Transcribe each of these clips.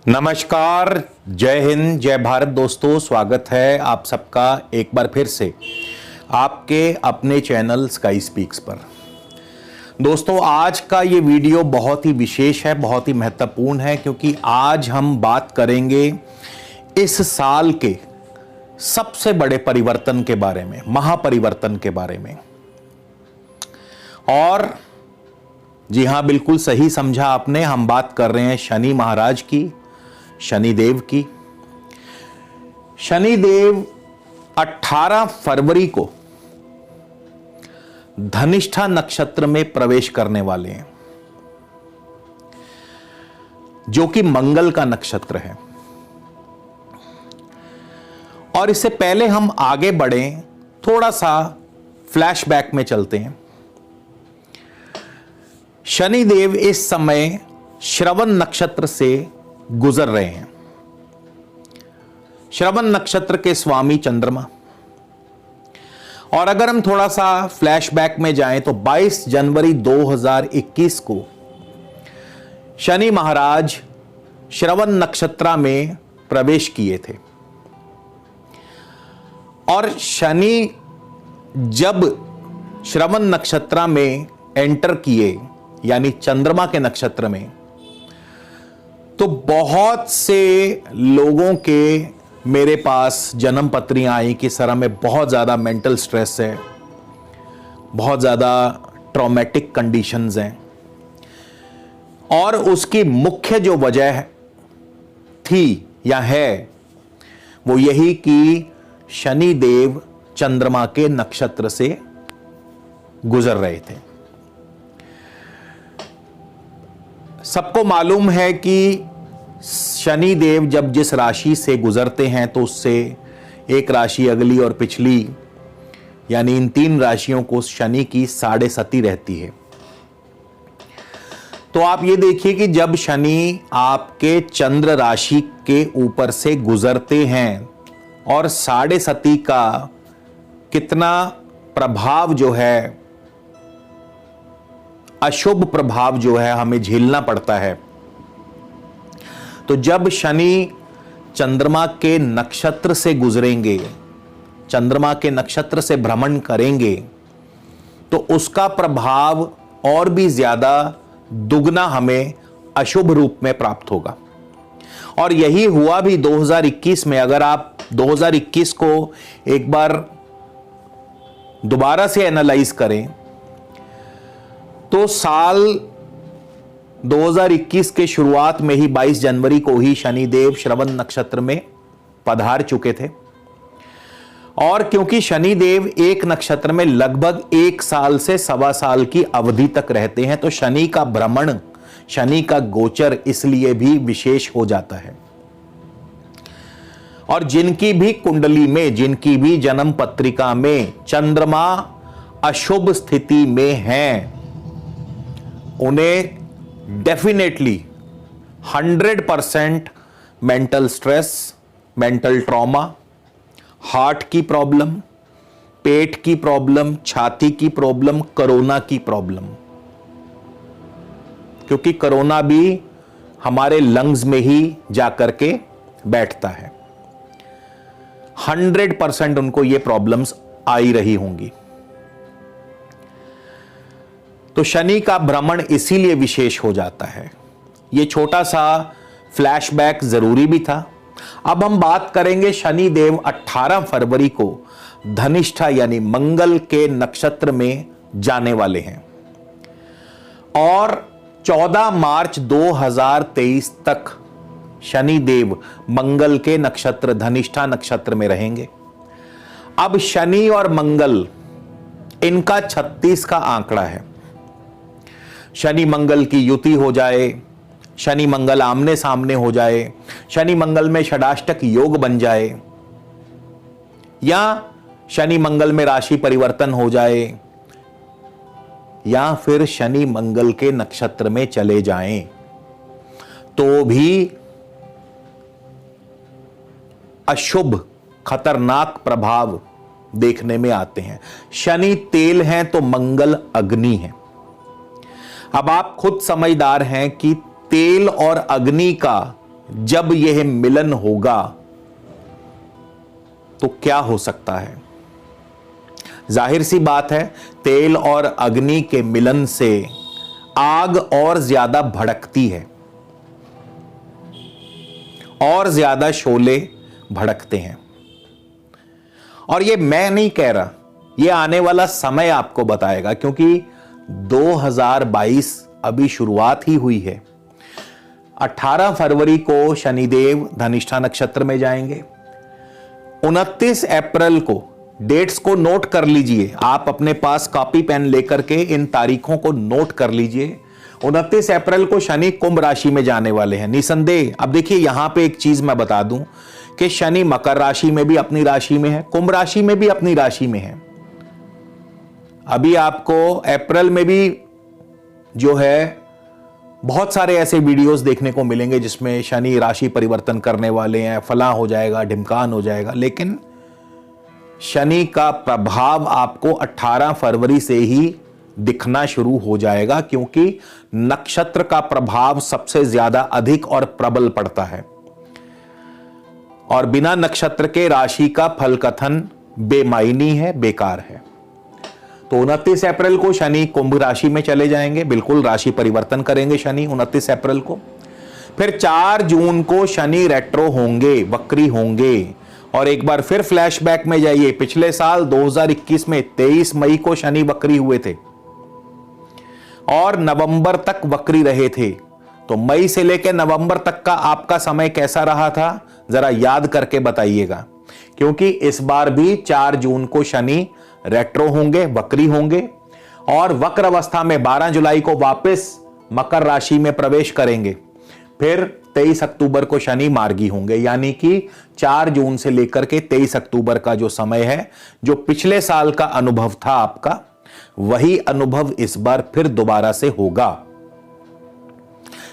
नमस्कार, जय हिंद, जय भारत दोस्तों। स्वागत है आप सबका एक बार फिर से आपके अपने चैनल स्काई स्पीक्स पर। दोस्तों, आज का ये वीडियो बहुत ही विशेष है, बहुत ही महत्वपूर्ण है, क्योंकि आज हम बात करेंगे इस साल के सबसे बड़े परिवर्तन के बारे में, महापरिवर्तन के बारे में। और जी हां, बिल्कुल सही समझा आपने, हम बात कर रहे हैं शनि महाराज की, शनिदेव की। शनिदेव 18 फरवरी को धनिष्ठा नक्षत्र में प्रवेश करने वाले हैं, जो कि मंगल का नक्षत्र है। और इससे पहले हम आगे बढ़ें, थोड़ा सा फ्लैशबैक में चलते हैं। शनिदेव इस समय श्रवण नक्षत्र से गुजर रहे हैं। श्रवण नक्षत्र के स्वामी चंद्रमा। और अगर हम थोड़ा सा फ्लैशबैक में जाएं तो 22 जनवरी 2021 को शनि महाराज श्रवण नक्षत्र में प्रवेश किए थे। और शनि जब श्रवण नक्षत्र में एंटर किए, यानी चंद्रमा के नक्षत्र में, तो बहुत से लोगों के मेरे पास जन्म पत्रियां आई कि सर हमें बहुत ज़्यादा मेंटल स्ट्रेस है, बहुत ज़्यादा ट्रॉमेटिक कंडीशंस हैं। और उसकी मुख्य जो वजह थी या है, वो यही कि शनिदेव चंद्रमा के नक्षत्र से गुजर रहे थे। सबको मालूम है कि शनिदेव जब जिस राशि से गुजरते हैं तो उससे एक राशि अगली और पिछली, यानी इन 3 राशियों को शनि की साढ़े सती रहती है। तो आप ये देखिए कि जब शनि आपके चंद्र राशि के ऊपर से गुजरते हैं और साढ़े सती का कितना प्रभाव जो है, अशुभ प्रभाव जो है, हमें झेलना पड़ता है। तो जब शनि चंद्रमा के नक्षत्र से गुजरेंगे, चंद्रमा के नक्षत्र से भ्रमण करेंगे, तो उसका प्रभाव और भी ज्यादा दुगना हमें अशुभ रूप में प्राप्त होगा। और यही हुआ भी 2021 में। अगर आप 2021 को एक बार दोबारा से एनालाइज करें तो साल 2021 के शुरुआत में ही 22 जनवरी को ही शनिदेव श्रवण नक्षत्र में पधार चुके थे। और क्योंकि शनिदेव एक नक्षत्र में लगभग 1 साल से 1.25 साल की अवधि तक रहते हैं, तो शनि का भ्रमण, शनि का गोचर इसलिए भी विशेष हो जाता है। और जिनकी भी कुंडली में, जिनकी भी जन्म पत्रिका में चंद्रमा अशुभ स्थिति में हैं, उन्हें definitely 100% mental stress, mental trauma, heart की प्रॉब्लम, पेट की प्रॉब्लम, छाती की प्रॉब्लम, कोरोना की प्रॉब्लम, क्योंकि कोरोना भी हमारे लंग्स में ही जाकर के बैठता है। 100% उनको ये प्रॉब्लम्स आई रही होंगी। तो शनि का भ्रमण इसीलिए विशेष हो जाता है। ये छोटा सा फ्लैशबैक जरूरी भी था। अब हम बात करेंगे, शनिदेव 18 फरवरी को धनिष्ठा यानी मंगल के नक्षत्र में जाने वाले हैं और 14 मार्च 2023 तक शनिदेव मंगल के नक्षत्र धनिष्ठा नक्षत्र में रहेंगे। अब शनि और मंगल, इनका 36 का आंकड़ा है। शनि मंगल की युति हो जाए, शनि मंगल आमने सामने हो जाए, शनि मंगल में षडाष्टक योग बन जाए, या शनि मंगल में राशि परिवर्तन हो जाए, या फिर शनि मंगल के नक्षत्र में चले जाएं, तो भी अशुभ खतरनाक प्रभाव देखने में आते हैं। शनि तेल हैं तो मंगल अग्नि है। अब आप खुद समझदार हैं कि तेल और अग्नि का जब यह मिलन होगा तो क्या हो सकता है। जाहिर सी बात है, तेल और अग्नि के मिलन से आग और ज्यादा भड़कती है और ज्यादा शोले भड़कते हैं। और ये मैं नहीं कह रहा, ये आने वाला समय आपको बताएगा, क्योंकि 2022 अभी शुरुआत ही हुई है। 18 फरवरी को शनिदेव धनिष्ठा नक्षत्र में जाएंगे। 29 अप्रैल को, डेट्स को नोट कर लीजिए, आप अपने पास कॉपी पेन लेकर के इन तारीखों को नोट कर लीजिए। 29 अप्रैल को शनि कुंभ राशि में जाने वाले हैं निसंदेह। अब देखिए, यहां पे एक चीज मैं बता दूं कि शनि मकर राशि में भी अपनी राशि में है, कुंभ राशि में भी अपनी राशि में है। अभी आपको अप्रैल में भी जो है बहुत सारे ऐसे वीडियोस देखने को मिलेंगे जिसमें शनि राशि परिवर्तन करने वाले हैं, फलां हो जाएगा, ढिमकान हो जाएगा। लेकिन शनि का प्रभाव आपको 18 फरवरी से ही दिखना शुरू हो जाएगा, क्योंकि नक्षत्र का प्रभाव सबसे ज्यादा अधिक और प्रबल पड़ता है और बिना नक्षत्र के राशि का फल कथन बेमायनी है, बेकार है। तो 29 अप्रैल को शनि कुंभ राशि में चले जाएंगे, बिल्कुल राशि परिवर्तन करेंगे शनि 29 अप्रैल को। फिर 4 जून को शनि रेट्रो होंगे, वक्री होंगे। और एक बार फिर फ्लैशबैक में जाइए, पिछले साल 2021 में 23 मई को शनि वक्री हुए थे और नवंबर तक वक्री रहे थे। तो मई से लेकर नवंबर तक का आपका समय कैसा रहा था, जरा याद करके बताइएगा, क्योंकि इस बार भी 4 जून को शनि रेट्रो होंगे, वक्री होंगे और वक्र अवस्था में 12 जुलाई को वापस मकर राशि में प्रवेश करेंगे। फिर 23 अक्टूबर को शनि मार्गी होंगे, यानी कि 4 जून से लेकर के 23 अक्टूबर का जो समय है, जो पिछले साल का अनुभव था आपका, वही अनुभव इस बार फिर दोबारा से होगा।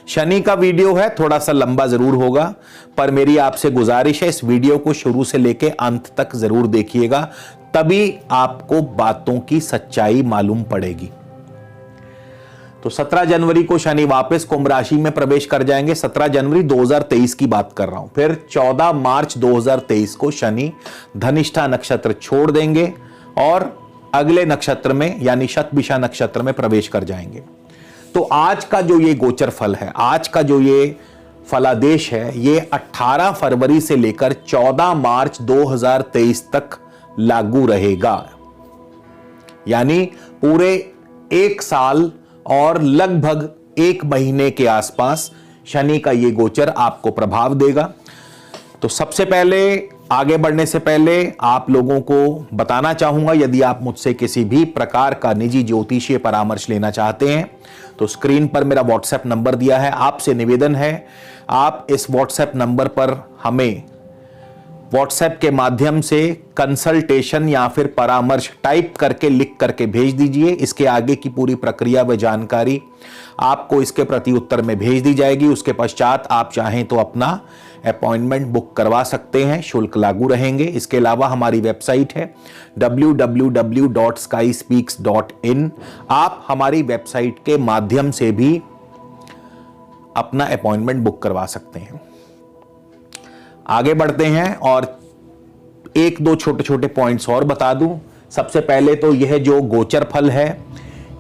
शनि का वीडियो है, थोड़ा सा लंबा जरूर होगा, पर मेरी आपसे गुजारिश है इस वीडियो को शुरू से लेकर अंत तक जरूर देखिएगा, तभी आपको बातों की सच्चाई मालूम पड़ेगी। तो 17 जनवरी को शनि वापस कुंभ राशि में प्रवेश कर जाएंगे। 17 जनवरी 2023 की बात कर रहा हूं। फिर 14 मार्च 2023 को शनि धनिष्ठा नक्षत्र छोड़ देंगे और अगले नक्षत्र में यानी शतभिषा नक्षत्र में प्रवेश कर जाएंगे। तो आज का जो ये गोचर फल है, आज का जो ये फलादेश है, ये 18 फरवरी से लेकर 14 मार्च 2023 तक लागू रहेगा। यानी पूरे 1 साल और लगभग 1 महीने के आसपास शनि का ये गोचर आपको प्रभाव देगा। तो सबसे पहले, आगे बढ़ने से पहले आप लोगों को बताना चाहूंगा, यदि आप मुझसे किसी भी प्रकार का निजी ज्योतिषीय परामर्श लेना चाहते हैं तो स्क्रीन पर मेरा व्हाट्सएप नंबर दिया है। आपसे निवेदन है, आप इस व्हाट्सएप नंबर पर हमें व्हाट्सएप के माध्यम से कंसल्टेशन या फिर परामर्श टाइप करके, लिख करके भेज दीजिए। इसके आगे की पूरी प्रक्रिया व जानकारी आपको इसके प्रति उत्तर में भेज दी जाएगी। उसके पश्चात आप चाहें तो अपना अपॉइंटमेंट बुक करवा सकते हैं, शुल्क लागू रहेंगे। इसके अलावा हमारी वेबसाइट है www.skyspeaks.in। आप हमारी वेबसाइट के माध्यम से भी अपना अपॉइंटमेंट बुक करवा सकते हैं। आगे बढ़ते हैं और 1-2 छोटे छोटे पॉइंट्स और बता दूं। सबसे पहले तो यह जो गोचर फल है,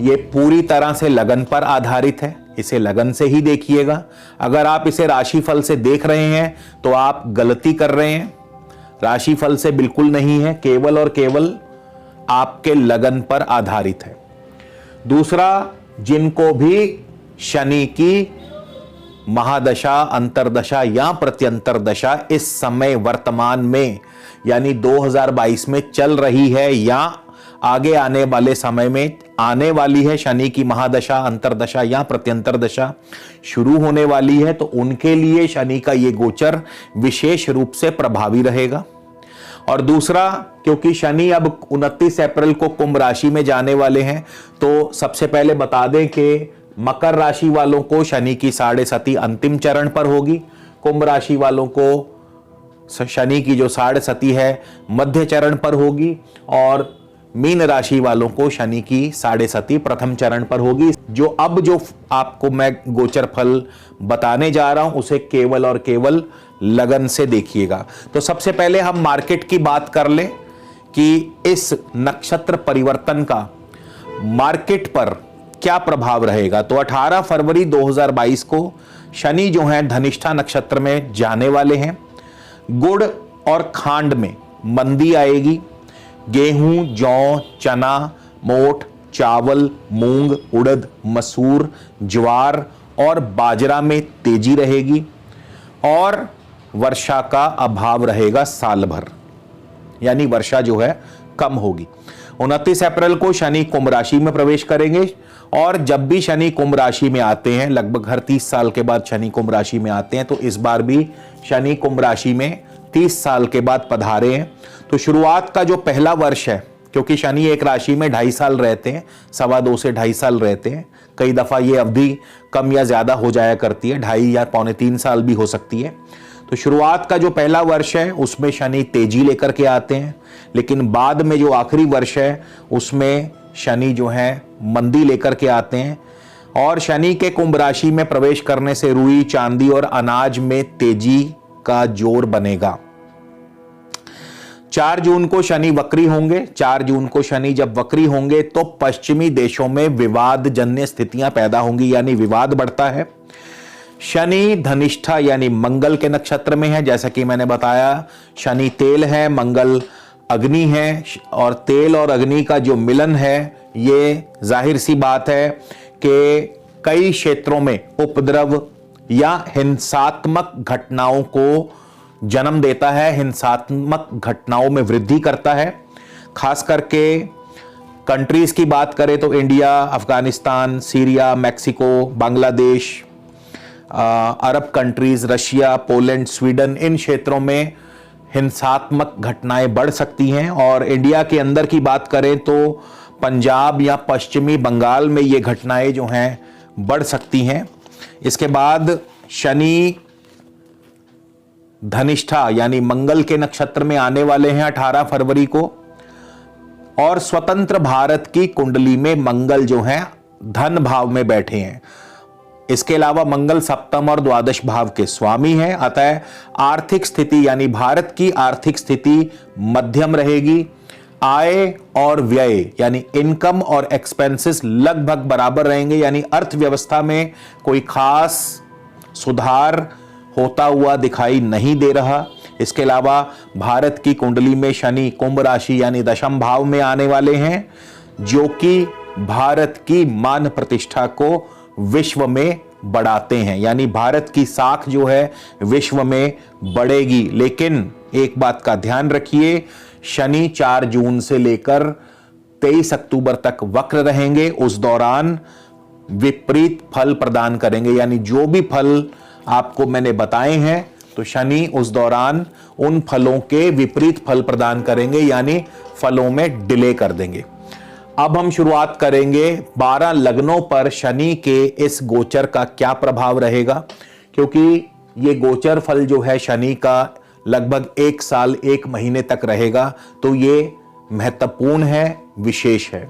ये पूरी तरह से लगन पर आधारित है, इसे लगन से ही देखिएगा। अगर आप इसे राशिफल से देख रहे हैं तो आप गलती कर रहे हैं, राशिफल से बिल्कुल नहीं है, केवल और केवल आपके लगन पर आधारित है। दूसरा, जिनको भी शनि की महादशा, अंतरदशा या प्रत्यंतर दशा इस समय वर्तमान में यानी 2022 में चल रही है या आगे आने वाले समय में आने वाली है, शनि की महादशा, अंतरदशा या प्रत्यंतर दशा शुरू होने वाली है, तो उनके लिए शनि का ये गोचर विशेष रूप से प्रभावी रहेगा। और दूसरा, क्योंकि शनि अब 29 अप्रैल को कुंभ राशि में जाने वाले हैं, तो सबसे पहले बता दें कि मकर राशि वालों को शनि की 7.5 अंतिम चरण पर होगी, कुंभ राशि वालों को शनि की जो साढ़े सती है मध्य चरण पर होगी और मीन राशि वालों को शनि की साढ़े सती प्रथम चरण पर होगी। जो आपको मैं गोचर फल बताने जा रहा हूं उसे केवल और केवल लगन से देखिएगा। तो सबसे पहले हम मार्केट की बात कर लें कि इस नक्षत्र परिवर्तन का मार्केट पर क्या प्रभाव रहेगा। तो 18 फरवरी 2022 को शनि जो है धनिष्ठा नक्षत्र में जाने वाले हैं। गुड़ और खांड में मंदी आएगी। गेहूं, जौ, चना, मोठ, चावल, मूंग, उड़द, मसूर, ज्वार और बाजरा में तेजी रहेगी और वर्षा का अभाव रहेगा साल भर, यानी वर्षा जो है कम होगी। 29 अप्रैल को शनि कुंभ राशि में प्रवेश करेंगे और जब भी शनि कुंभ राशि में आते हैं, लगभग हर 30 साल के बाद शनि कुंभ राशि में आते हैं, तो इस बार भी शनि कुंभ राशि में 30 साल के बाद पधारे हैं। तो शुरुआत का जो पहला वर्ष है, क्योंकि शनि एक राशि में 2.5 साल रहते हैं, 2.25 से 2.5 साल रहते हैं, कई दफा ये अवधि कम या ज्यादा हो जाया करती है, 2.5 या 2.25 साल भी हो सकती है। तो शुरुआत का जो पहला वर्ष है उसमें शनि तेजी लेकर के आते हैं, लेकिन बाद में जो आखिरी वर्ष है उसमें शनि जो है मंदी लेकर के आते हैं और शनि के कुंभ राशि में प्रवेश करने से रुई, चांदी और अनाज में तेजी का जोर बनेगा। 4 जून को शनि वक्री होंगे। 4 जून को शनि जब वक्री होंगे तो पश्चिमी देशों में विवाद जन्य स्थितियां पैदा होंगी, यानी विवाद बढ़ता है। शनि धनिष्ठा यानी मंगल के नक्षत्र में है। जैसा कि मैंने बताया, शनि तेल है, मंगल अग्नि है और तेल और अग्नि का जो मिलन है ये जाहिर सी बात है कि कई क्षेत्रों में उपद्रव या हिंसात्मक घटनाओं को जन्म देता है, हिंसात्मक घटनाओं में वृद्धि करता है। खास करके कंट्रीज की बात करें तो India, Afghanistan, Syria, Mexico, Bangladesh, Arab countries, Russia, Poland, Sweden, इन क्षेत्रों में हिंसात्मक घटनाएं बढ़ सकती हैं। और इंडिया के अंदर की बात करें तो पंजाब या पश्चिमी बंगाल में ये घटनाएं जो हैं बढ़ सकती हैं। इसके बाद शनि धनिष्ठा यानी मंगल के नक्षत्र में आने वाले हैं 18 फरवरी को और स्वतंत्र भारत की कुंडली में मंगल जो है धन भाव में बैठे हैं। इसके अलावा मंगल सप्तम और द्वादश भाव के स्वामी हैं, अतः आर्थिक स्थिति यानी भारत की आर्थिक स्थिति मध्यम रहेगी। आय और व्यय यानी इनकम और एक्सपेंसेस लगभग बराबर रहेंगे, यानी अर्थव्यवस्था में कोई खास सुधार होता हुआ दिखाई नहीं दे रहा। इसके अलावा भारत की कुंडली में शनि कुंभ राशि यानी दशम भाव में आने वाले हैं, जो कि भारत की मान प्रतिष्ठा को विश्व में बढ़ाते हैं, यानी भारत की साख जो है विश्व में बढ़ेगी। लेकिन एक बात का ध्यान रखिए, शनि 4 जून से लेकर 23 अक्टूबर तक वक्र रहेंगे। उस दौरान विपरीत फल प्रदान करेंगे, यानी जो भी फल आपको मैंने बताए हैं तो शनि उस दौरान उन फलों के विपरीत फल प्रदान करेंगे, यानी फलों में डिले कर देंगे। अब हम शुरुआत करेंगे 12 लग्नों पर शनि के इस गोचर का क्या प्रभाव रहेगा, क्योंकि ये गोचर फल जो है शनि का लगभग 1 साल 1 महीने तक रहेगा, तो ये महत्वपूर्ण है, विशेष है।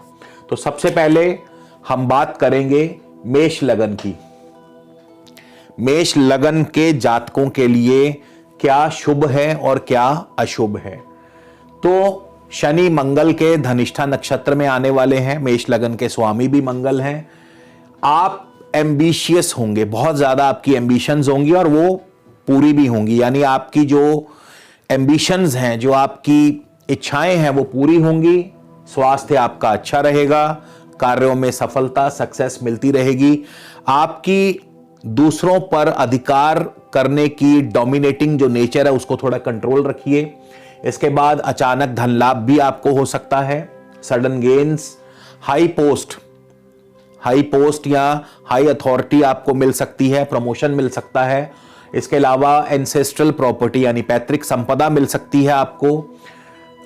तो सबसे पहले हम बात करेंगे मेष लगन की। मेष लगन के जातकों के लिए क्या शुभ है और क्या अशुभ है। तो शनि मंगल के धनिष्ठा नक्षत्र में आने वाले हैं, मेष लगन के स्वामी भी मंगल हैं। आप एम्बिशियस होंगे, बहुत ज्यादा आपकी एम्बिशंस होंगी और वो पूरी भी होंगी, यानी आपकी जो एम्बिशंस हैं, जो आपकी इच्छाएं हैं वो पूरी होंगी। स्वास्थ्य आपका अच्छा रहेगा, कार्यों में सफलता सक्सेस मिलती रहेगी। आपकी दूसरों पर अधिकार करने की डोमिनेटिंग जो नेचर है उसको थोड़ा कंट्रोल रखिए। इसके बाद अचानक धन लाभ भी आपको हो सकता है, सडन गेन्स, हाई पोस्ट या हाई अथॉरिटी आपको मिल सकती है, प्रमोशन मिल सकता है। इसके अलावा एंसेस्ट्रल प्रॉपर्टी यानी पैतृक संपदा मिल सकती है आपको,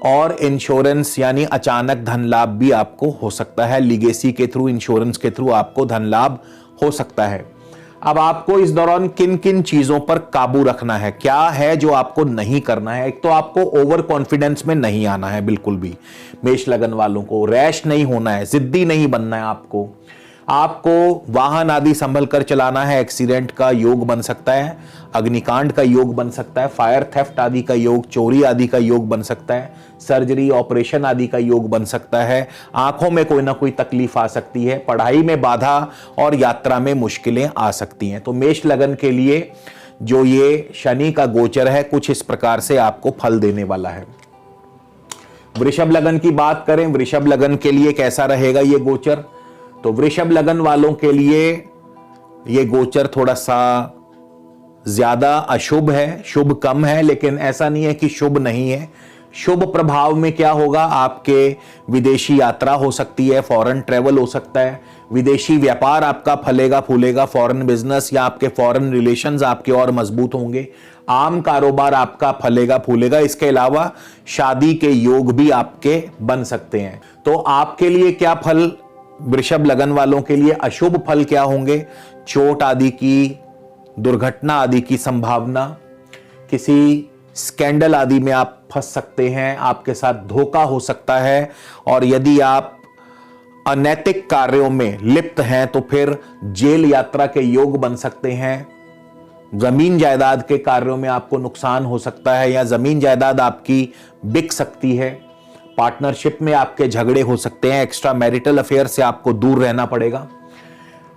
और इंश्योरेंस यानी अचानक धन लाभ भी आपको हो सकता है। लीगेसी के थ्रू, इंश्योरेंस के थ्रू आपको धन लाभ हो सकता है। अब आपको इस दौरान किन किन चीजों पर काबू रखना है, क्या है जो आपको नहीं करना है। एक तो आपको ओवर कॉन्फिडेंस में नहीं आना है, बिल्कुल भी मेष लगन वालों को रैश नहीं होना है, जिद्दी नहीं बनना है। आपको वाहन आदि संभल कर चलाना है। एक्सीडेंट का योग बन सकता है, अग्निकांड का योग बन सकता है, फायर थेफ्ट आदि का योग, चोरी आदि का योग बन सकता है, सर्जरी ऑपरेशन आदि का योग बन सकता है। आंखों में कोई ना कोई तकलीफ आ सकती है, पढ़ाई में बाधा और यात्रा में मुश्किलें आ सकती हैं। तो मेष लगन के लिए जो ये शनि का गोचर है कुछ इस प्रकार से आपको फल देने वाला है। वृषभ लगन की बात करें, वृषभ लगन के लिए कैसा रहेगा ये गोचर। तो वृषभ लगन वालों के लिए ये गोचर थोड़ा सा ज्यादा अशुभ है, शुभ कम है, लेकिन ऐसा नहीं है कि शुभ नहीं है। शुभ प्रभाव में क्या होगा, आपके विदेशी यात्रा हो सकती है, फॉरेन ट्रेवल हो सकता है, विदेशी व्यापार आपका फलेगा फूलेगा, फॉरेन बिजनेस या आपके फॉरेन रिलेशंस आपके और मजबूत होंगे, आम कारोबार आपका फलेगा फूलेगा। इसके अलावा शादी के योग भी आपके बन सकते हैं। तो आपके लिए क्या फल, वृषभ लगन वालों के लिए अशुभ फल क्या होंगे, चोट आदि की, दुर्घटना आदि की संभावना, किसी स्कैंडल आदि में आप फंस सकते हैं, आपके साथ धोखा हो सकता है, और यदि आप अनैतिक कार्यों में लिप्त हैं तो फिर जेल यात्रा के योग बन सकते हैं। जमीन जायदाद के कार्यों में आपको नुकसान हो सकता है या जमीन जायदाद आपकी बिक सकती है। पार्टनरशिप में आपके झगड़े हो सकते हैं, एक्स्ट्रा मैरिटल अफेयर से आपको दूर रहना पड़ेगा।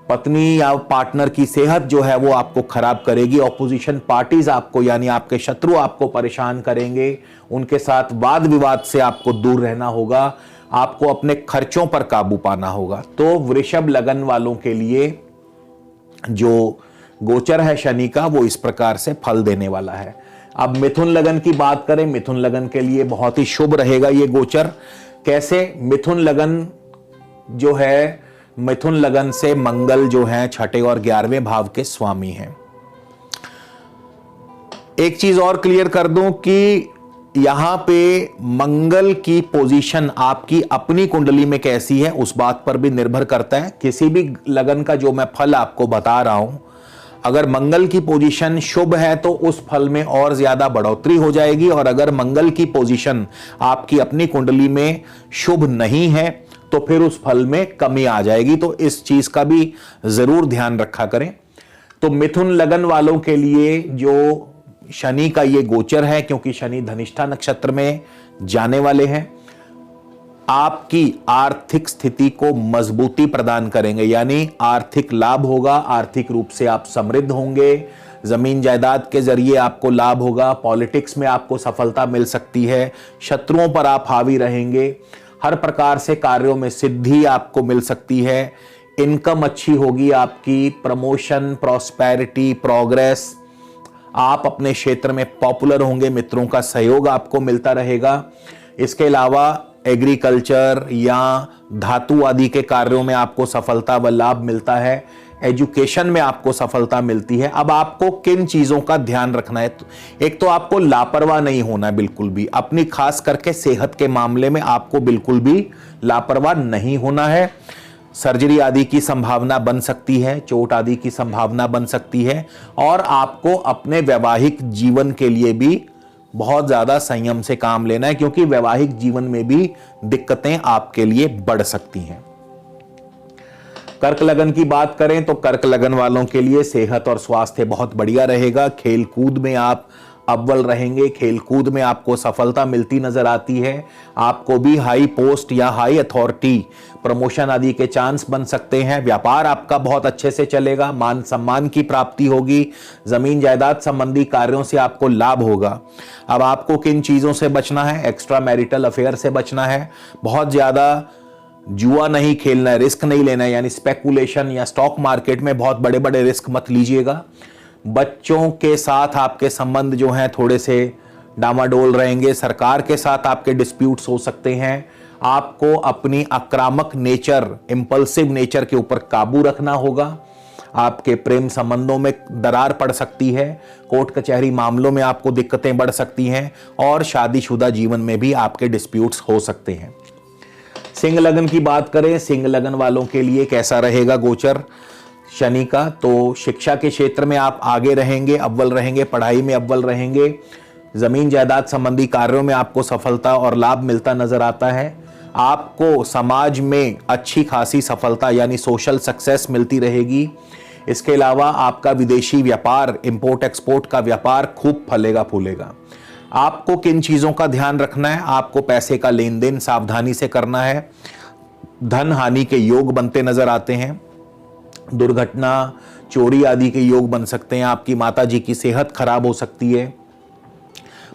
पत्नी या पार्टनर की सेहत जो है वो आपको खराब करेगी। ऑपोजिशन पार्टीज आपको यानी आपके शत्रु आपको परेशान करेंगे, उनके साथ वाद विवाद से आपको दूर रहना होगा। आपको अपने खर्चों पर काबू पाना होगा। तो वृषभ लगन वालों के लिए जो गोचर है शनि का वो इस प्रकार से फल देने वाला है। अब मिथुन लगन की बात करें, मिथुन लगन के लिए बहुत ही शुभ रहेगा ये गोचर। कैसे, मिथुन लगन जो है, मिथुन लगन से मंगल जो है छठे और 11वें भाव के स्वामी हैं। एक चीज और क्लियर कर दूं कि यहां पे मंगल की पोजीशन आपकी अपनी कुंडली में कैसी है उस बात पर भी निर्भर करता है। किसी भी लगन का जो मैं फल आपको बता रहा हूं, अगर मंगल की पोजीशन शुभ है तो उस फल में और ज्यादा बढ़ोतरी हो जाएगी, और अगर मंगल की पोजीशन आपकी अपनी कुंडली में शुभ नहीं है तो फिर उस फल में कमी आ जाएगी। तो इस चीज का भी जरूर ध्यान रखा करें। तो मिथुन लगन वालों के लिए जो शनि का ये गोचर है, क्योंकि शनि धनिष्ठा नक्षत्र में जाने वाले हैं, आपकी आर्थिक स्थिति को मजबूती प्रदान करेंगे, यानी आर्थिक लाभ होगा, आर्थिक रूप से आप समृद्ध होंगे, जमीन जायदाद के जरिए आपको लाभ होगा, पॉलिटिक्स में आपको सफलता मिल सकती है, शत्रुओं पर आप हावी रहेंगे, हर प्रकार से कार्यों में सिद्धि आपको मिल सकती है, इनकम अच्छी होगी आपकी, प्रमोशन, प्रॉस्पेरिटी, प्रोग्रेस, आप अपने क्षेत्र में पॉपुलर होंगे, मित्रों का सहयोग आपको मिलता रहेगा। इसके अलावा एग्रीकल्चर या धातु आदि के कार्यों में आपको सफलता व लाभ मिलता है, एजुकेशन में आपको सफलता मिलती है। अब आपको किन चीजों का ध्यान रखना है, एक तो आपको लापरवाह नहीं होना है, बिल्कुल भी अपनी खास करके सेहत के मामले में आपको बिल्कुल भी लापरवाह नहीं होना है। सर्जरी आदि की संभावना बन सकती है, चोट आदि की संभावना बन सकती है, और आपको अपने वैवाहिक जीवन के लिए भी बहुत ज्यादा संयम से काम लेना है, क्योंकि वैवाहिक जीवन में भी दिक्कतें आपके लिए बढ़ सकती हैं। कर्क लगन की बात करें तो कर्क लगन वालों के लिए सेहत और स्वास्थ्य बहुत बढ़िया रहेगा। खेल कूद में आप अव्वल रहेंगे, खेल कूद में आपको सफलता मिलती नजर आती है। आपको भी हाई पोस्ट या हाई अथॉरिटी, प्रमोशन आदि के चांस बन सकते हैं। व्यापार आपका बहुत अच्छे से चलेगा, मान सम्मान की प्राप्ति होगी, जमीन जायदाद संबंधी कार्यों से आपको लाभ होगा। अब आपको किन चीजों से बचना है, एक्स्ट्रा मैरिटल अफेयर से बचना है, बहुत ज्यादा जुआ नहीं खेलना है, रिस्क नहीं लेना है, यानी स्पेकुलेशन या स्टॉक मार्केट में बहुत बड़े बड़े रिस्क मत लीजिएगा। बच्चों के साथ आपके संबंध जो हैं थोड़े से डामाडोल रहेंगे, सरकार के साथ आपके डिस्प्यूट्स हो सकते हैं। आपको अपनी आक्रामक नेचर, इंपल्सिव नेचर के ऊपर काबू रखना होगा। आपके प्रेम संबंधों में दरार पड़ सकती है, कोर्ट कचहरी मामलों में आपको दिक्कतें बढ़ सकती हैं, और शादीशुदा जीवन में भी आपके डिस्प्यूट्स हो सकते हैं। सिंह लगन की बात करें, सिंह लगन वालों के लिए कैसा रहेगा गोचर। शनि का, तो शिक्षा के क्षेत्र में आप आगे रहेंगे, अव्वल रहेंगे, पढ़ाई में अव्वल रहेंगे, जमीन जायदाद संबंधी कार्यों में आपको सफलता और लाभ मिलता नजर आता है। आपको समाज में अच्छी खासी सफलता यानी सोशल सक्सेस मिलती रहेगी। इसके अलावा आपका विदेशी व्यापार, इंपोर्ट एक्सपोर्ट का व्यापार खूब फलेगा फूलेगा। आपको किन चीजों का ध्यान रखना है? आपको पैसे का लेन देन सावधानी से करना है। धन हानि के योग बनते नजर आते हैं। दुर्घटना, चोरी आदि के योग बन सकते हैं। आपकी माता जी की सेहत खराब हो सकती है।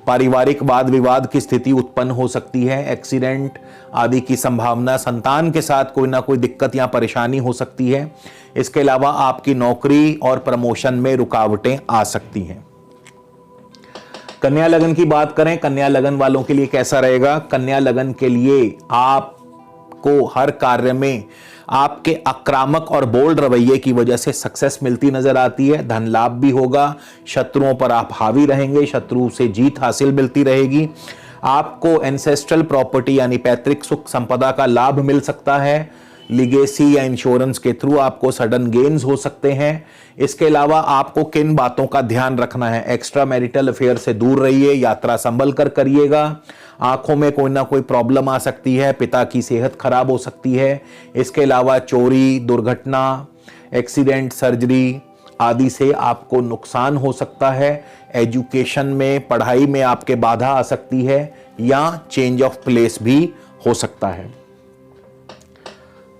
पारिवारिक वाद विवाद की स्थिति उत्पन्न हो सकती है। एक्सीडेंट आदि की संभावना, संतान के साथ कोई ना कोई दिक्कत या परेशानी हो सकती है। इसके अलावा आपकी नौकरी और प्रमोशन में रुकावटें आ सकती हैं। कन्या लगन की बात करें, कन्या लगन वालों के लिए कैसा रहेगा? कन्या लगन के लिए आपको हर कार्य में आपके आक्रामक और बोल्ड रवैये की वजह से सक्सेस मिलती नजर आती है। धन लाभ भी होगा। शत्रुओं पर आप हावी रहेंगे, शत्रु से जीत हासिल मिलती रहेगी। आपको एंसेस्ट्रल प्रॉपर्टी यानी पैतृक सुख संपदा का लाभ मिल सकता है। लिगेसी या इंश्योरेंस के थ्रू आपको सडन गेन्स हो सकते हैं। इसके अलावा आपको किन बातों का ध्यान रखना है? एक्स्ट्रा मैरिटल अफेयर से दूर रहिए, यात्रा संभल कर करिएगा। आंखों में कोई ना कोई प्रॉब्लम आ सकती है, पिता की सेहत खराब हो सकती है। इसके अलावा चोरी, दुर्घटना, एक्सीडेंट, सर्जरी आदि से आपको नुकसान हो सकता है। एजुकेशन में, पढ़ाई में आपके बाधा आ सकती है या चेंज ऑफ प्लेस भी हो सकता है।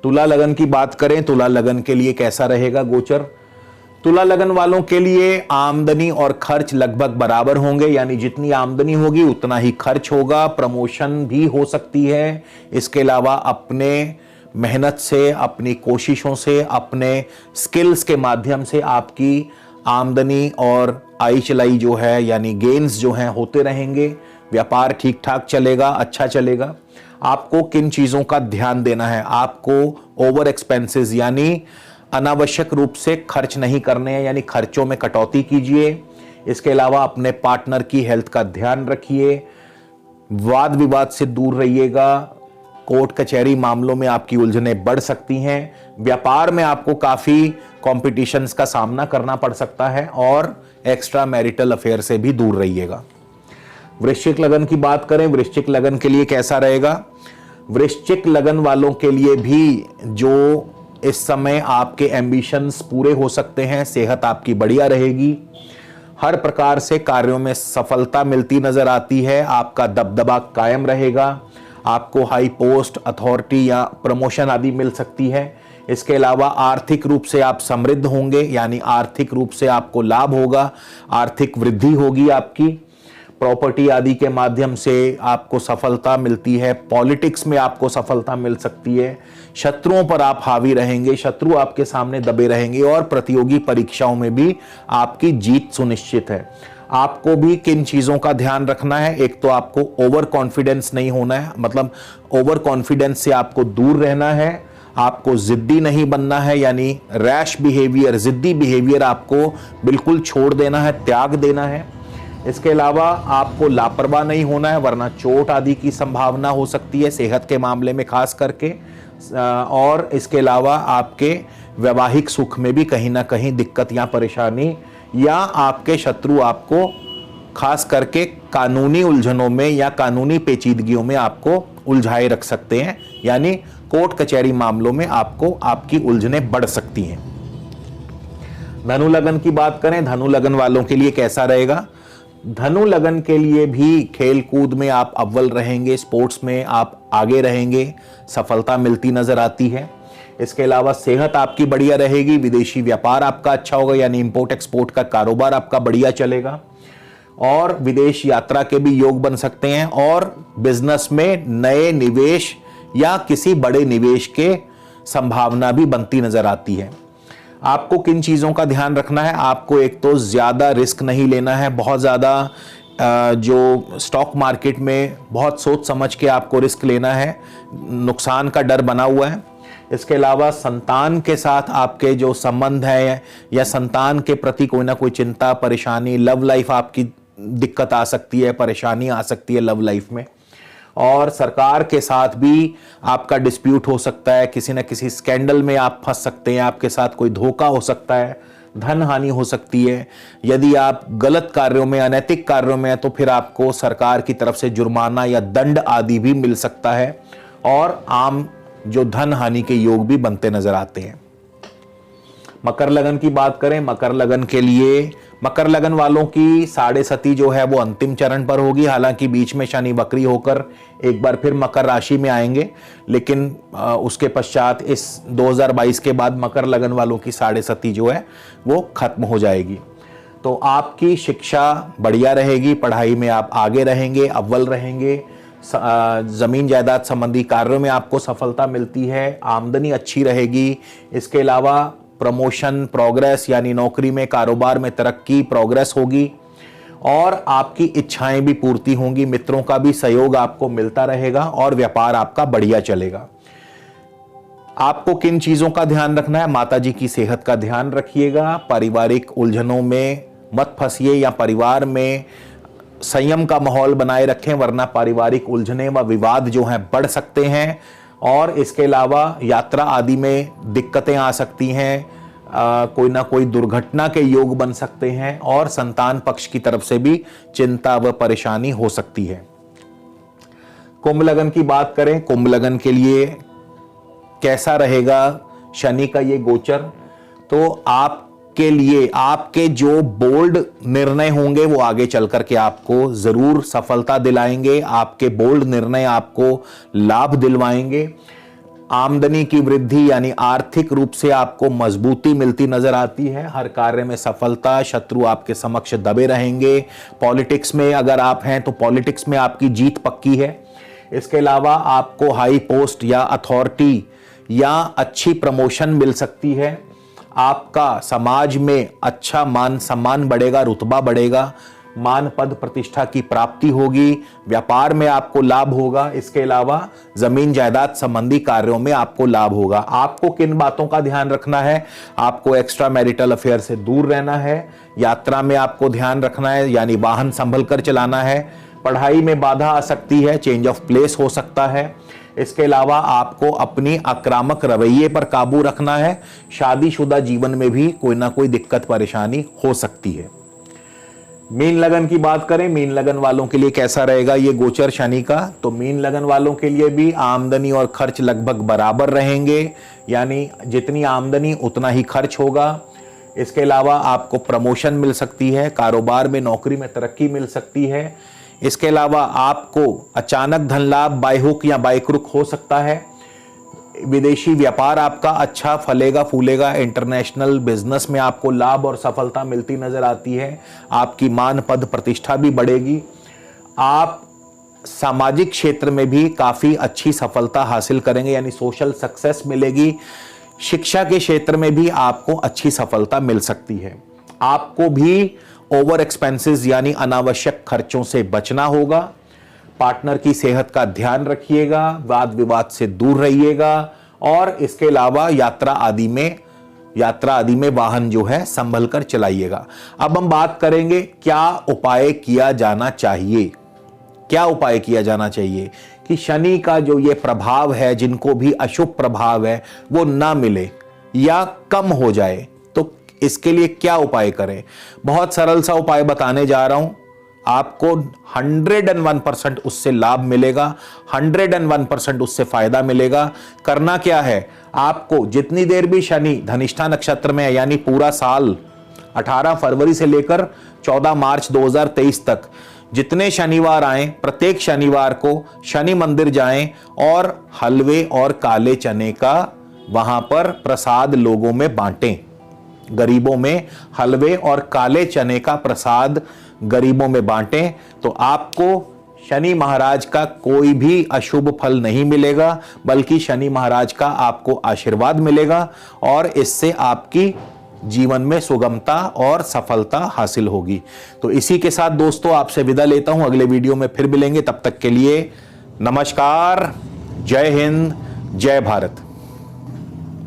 तुला लगन की बात करें, तुला लगन के लिए कैसा रहेगा गोचर? तुला लगन वालों के लिए आमदनी और खर्च लगभग बराबर होंगे, यानी जितनी आमदनी होगी उतना ही खर्च होगा। प्रमोशन भी हो सकती है। इसके अलावा अपने मेहनत से, अपनी कोशिशों से, अपने स्किल्स के माध्यम से आपकी आमदनी और आई चलाई जो है यानी गेन्स जो हैं होते रहेंगे। व्यापार ठीक ठाक चलेगा, अच्छा चलेगा। आपको किन चीजों का ध्यान देना है? आपको ओवर एक्सपेंसेस यानी अनावश्यक रूप से खर्च नहीं करने हैं, यानी खर्चों में कटौती कीजिए। इसके अलावा अपने पार्टनर की हेल्थ का ध्यान रखिए। वाद विवाद से दूर रहिएगा। कोर्ट कचहरी मामलों में आपकी उलझनें बढ़ सकती हैं। व्यापार में आपको काफी कॉम्पिटिशन्स का सामना करना पड़ सकता है और एक्स्ट्रा मैरिटल अफेयर से भी दूर रहिएगा। वृश्चिक लगन की बात करें, वृश्चिक लगन के लिए कैसा रहेगा? वृश्चिक लगन वालों के लिए भी जो इस समय आपके एम्बिशंस पूरे हो सकते हैं। सेहत आपकी बढ़िया रहेगी। हर प्रकार से कार्यों में सफलता मिलती नजर आती है। आपका दबदबा कायम रहेगा। आपको हाई पोस्ट, अथॉरिटी या प्रमोशन आदि मिल सकती है। इसके अलावा आर्थिक रूप से आप समृद्ध होंगे, यानी आर्थिक रूप से आपको लाभ होगा, आर्थिक वृद्धि होगी आपकी। प्रॉपर्टी आदि के माध्यम से आपको सफलता मिलती है। पॉलिटिक्स में आपको सफलता मिल सकती है। शत्रुओं पर आप हावी रहेंगे, शत्रु आपके सामने दबे रहेंगे और प्रतियोगी परीक्षाओं में भी आपकी जीत सुनिश्चित है। आपको भी किन चीजों का ध्यान रखना है? एक तो आपको ओवर कॉन्फिडेंस नहीं होना है, मतलब ओवर कॉन्फिडेंस से आपको दूर रहना है। आपको जिद्दी नहीं बनना है, यानी रैश बिहेवियर, जिद्दी बिहेवियर आपको बिल्कुल छोड़ देना है, त्याग देना है। इसके अलावा आपको लापरवाह नहीं होना है, वरना चोट आदि की संभावना हो सकती है, सेहत के मामले में खास करके। और इसके अलावा आपके वैवाहिक सुख में भी कहीं ना कहीं दिक्कत या परेशानी, या आपके शत्रु आपको खास करके कानूनी उलझनों में या कानूनी पेचीदगियों में आपको उलझाए रख सकते हैं, यानी कोर्ट कचहरी मामलों में आपको आपकी उलझनें बढ़ सकती हैं। धनु लगन की बात करें, धनु लगन वालों के लिए कैसा रहेगा? धनु लगन के लिए भी खेल कूद में आप अव्वल रहेंगे, स्पोर्ट्स में आप आगे रहेंगे, सफलता मिलती नजर आती है। इसके अलावा सेहत आपकी बढ़िया रहेगी। विदेशी व्यापार आपका अच्छा होगा, यानी इंपोर्ट एक्सपोर्ट का कारोबार आपका बढ़िया चलेगा और विदेश यात्रा के भी योग बन सकते हैं। और बिजनेस में नए निवेश या किसी बड़े निवेश के संभावना भी बनती नजर आती है। आपको किन चीज़ों का ध्यान रखना है? आपको एक तो ज़्यादा रिस्क नहीं लेना है, बहुत ज़्यादा जो स्टॉक मार्केट में बहुत सोच समझ के आपको रिस्क लेना है, नुकसान का डर बना हुआ है। इसके अलावा संतान के साथ आपके जो संबंध है या संतान के प्रति कोई ना कोई चिंता, परेशानी, लव लाइफ आपकी दिक्कत आ सकती है, परेशानी आ सकती है लव लाइफ में। और सरकार के साथ भी आपका डिस्प्यूट हो सकता है, किसी न किसी स्कैंडल में आप फंस सकते हैं, आपके साथ कोई धोखा हो सकता है, धन हानि हो सकती है। यदि आप गलत कार्यों में, अनैतिक कार्यों में हैं तो फिर आपको सरकार की तरफ से जुर्माना या दंड आदि भी मिल सकता है और आम जो धन हानि के योग भी बनते नजर आते हैं। मकर लगन की बात करें, मकर लगन के लिए, मकर लगन वालों की साढ़े सती जो है वो अंतिम चरण पर होगी। हालांकि बीच में शनि वक्री होकर एक बार फिर मकर राशि में आएंगे, लेकिन उसके पश्चात इस 2022 के बाद मकर लगन वालों की साढ़े सती जो है वो खत्म हो जाएगी। तो आपकी शिक्षा बढ़िया रहेगी, पढ़ाई में आप आगे रहेंगे, अव्वल रहेंगे, जमीन जायदाद संबंधी कार्यों में आपको सफलता मिलती है, आमदनी अच्छी रहेगी। इसके अलावा प्रमोशन, प्रोग्रेस यानी नौकरी में, कारोबार में तरक्की, प्रोग्रेस होगी और आपकी इच्छाएं भी पूर्ति होंगी। मित्रों का भी सहयोग आपको मिलता रहेगा और व्यापार आपका बढ़िया चलेगा। आपको किन चीजों का ध्यान रखना है? माता जी की सेहत का ध्यान रखिएगा, पारिवारिक उलझनों में मत फंसिए या परिवार में संयम का माहौल बनाए रखें, वरना पारिवारिक उलझने व विवाद जो हैं बढ़ सकते हैं। और इसके अलावा यात्रा आदि में दिक्कतें आ सकती हैं, कोई ना कोई दुर्घटना के योग बन सकते हैं और संतान पक्ष की तरफ से भी चिंता व परेशानी हो सकती है। कुंभ लगन की बात करें, कुंभ लगन के लिए कैसा रहेगा शनि का ये गोचर? तो आपके लिए आपके जो बोल्ड निर्णय होंगे वो आगे चल करके आपको जरूर सफलता दिलाएंगे। आपके बोल्ड निर्णय आपको लाभ दिलवाएंगे। आमदनी की वृद्धि यानी आर्थिक रूप से आपको मजबूती मिलती नजर आती है। हर कार्य में सफलता, शत्रु आपके समक्ष दबे रहेंगे। पॉलिटिक्स में अगर आप हैं तो पॉलिटिक्स में आपकी जीत पक्की है। इसके अलावा आपको हाई पोस्ट या अथॉरिटी या अच्छी प्रमोशन मिल सकती है। आपका समाज में अच्छा मान सम्मान बढ़ेगा, रुतबा बढ़ेगा, मान पद प्रतिष्ठा की प्राप्ति होगी, व्यापार में आपको लाभ होगा। इसके अलावा जमीन जायदाद संबंधी कार्यों में आपको लाभ होगा। आपको किन बातों का ध्यान रखना है? आपको एक्स्ट्रा मैरिटल अफेयर से दूर रहना है, यात्रा में आपको ध्यान रखना है यानी वाहन संभल कर चलाना है, पढ़ाई में बाधा आ सकती है, चेंज ऑफ प्लेस हो सकता है। इसके अलावा आपको अपनी आक्रामक रवैये पर काबू रखना है। शादीशुदा जीवन में भी कोई ना कोई दिक्कत परेशानी हो सकती है। मीन लगन की बात करें, मीन लगन वालों के लिए कैसा रहेगा ये गोचर शनि का? तो मीन लगन वालों के लिए भी आमदनी और खर्च लगभग बराबर रहेंगे, यानी जितनी आमदनी उतना ही खर्च होगा। इसके अलावा आपको प्रमोशन मिल सकती है, कारोबार में, नौकरी में तरक्की मिल सकती है। इसके अलावा आपको अचानक धन लाभ बाय हुक या बाय क्रुक हो सकता है। विदेशी व्यापार आपका अच्छा फलेगा फूलेगा। इंटरनेशनल बिजनेस में आपको लाभ और सफलता मिलती नजर आती है। आपकी मान पद प्रतिष्ठा भी बढ़ेगी। आप सामाजिक क्षेत्र में भी काफी अच्छी सफलता हासिल करेंगे, यानी सोशल सक्सेस मिलेगी। शिक्षा के क्षेत्र में भी आपको अच्छी सफलता मिल सकती है। आपको भी ओवर एक्सपेंसेस यानी अनावश्यक खर्चों से बचना होगा। पार्टनर की सेहत का ध्यान रखिएगा, वाद विवाद से दूर रहिएगा और इसके अलावा यात्रा आदि में वाहन जो है संभल कर चलाइएगा। अब हम बात करेंगे क्या उपाय किया जाना चाहिए। क्या उपाय किया जाना चाहिए कि शनि का जो ये प्रभाव है, जिनको भी अशुभ प्रभाव है, वो ना मिले या कम हो जाए। तो इसके लिए क्या उपाय करें? बहुत सरल सा उपाय बताने जा रहा हूं। आपको 101% उससे लाभ मिलेगा, 101% उससे फायदा मिलेगा। करना क्या है? आपको जितनी देर भी शनि धनिष्ठा नक्षत्र में है, यानी पूरा साल 18 फरवरी से लेकर 14 मार्च 2023 तक जितने शनिवार आए, प्रत्येक शनिवार को शनि मंदिर जाएं और हलवे और काले चने का वहां पर प्रसाद लोगों में बांटें। गरीबों में हलवे और काले चने का प्रसाद गरीबों में बांटें तो आपको शनि महाराज का कोई भी अशुभ फल नहीं मिलेगा, बल्कि शनि महाराज का आपको आशीर्वाद मिलेगा और इससे आपकी जीवन में सुगमता और सफलता हासिल होगी। तो इसी के साथ दोस्तों आपसे विदा लेता हूं, अगले वीडियो में फिर मिलेंगे। तब तक के लिए नमस्कार, जय हिंद, जय भारत।